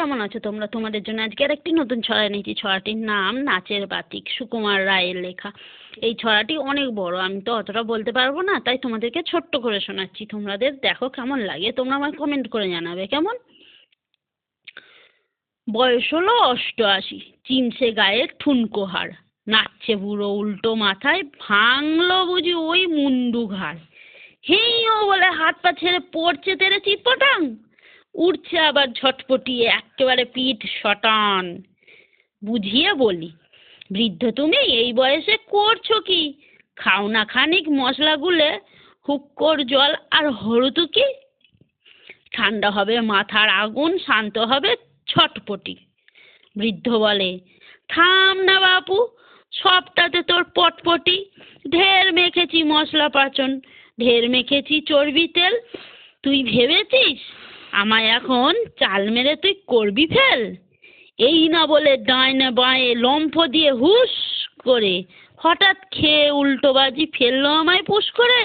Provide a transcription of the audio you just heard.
কেমন আছো তোমরা? তোমাদের জন্য আজকে আর একটি নতুন ছড়া এনেছি। ছড়াটির নাম নাচের বাতিক, সুকুমার রায়ের লেখা। এই ছড়াটি অনেক বড়, আমি তো অতটা বলতে পারবো না, তাই তোমাদেরকে ছোট্ট করে শোনাচ্ছি। তোমাদের দেখো কেমন লাগে, তোমরা আমায় কমেন্ট করে জানাবে কেমন। বয়স হলো 88, চিনছে গায়ের ঠুনকো হাড়, নাচছে বুড়ো উল্টো মাথায়, ভাঙলো বুঝি ওই মুন্ডু ঘাড়। হেই ও বলে হাত পা ছেড়ে পড়ছে তেরে চিৎপটাং, উঠছে আবার ঝটপটিয়ে এক্কেবারে পিঠ শটান। বুঝিয়ে বলি, বৃদ্ধ তুমি এই বয়সে করছো কি? খাও না খানিক মশলা গুলে, হুক্কোর জল আর হরুতুকি। ঠান্ডা হবে মাথার আগুন, শান্ত হবে ছটপটি। বৃদ্ধ বলে, থাম না বাপু, সবটাতে তোর পটপটি। ঢের মেখেছি মশলা পাচন, ঢের মেখেছি চর্বি তেল। তুই ভেবেছিস আমায় এখন চাল মেরে তুই করবি ফেল? এই না বলে ডাইনে বাঁয়ে লম্ফ দিয়ে হুস করে হঠাৎ খেয়ে উল্টো বাজি ফেললো আমায় পুশ করে।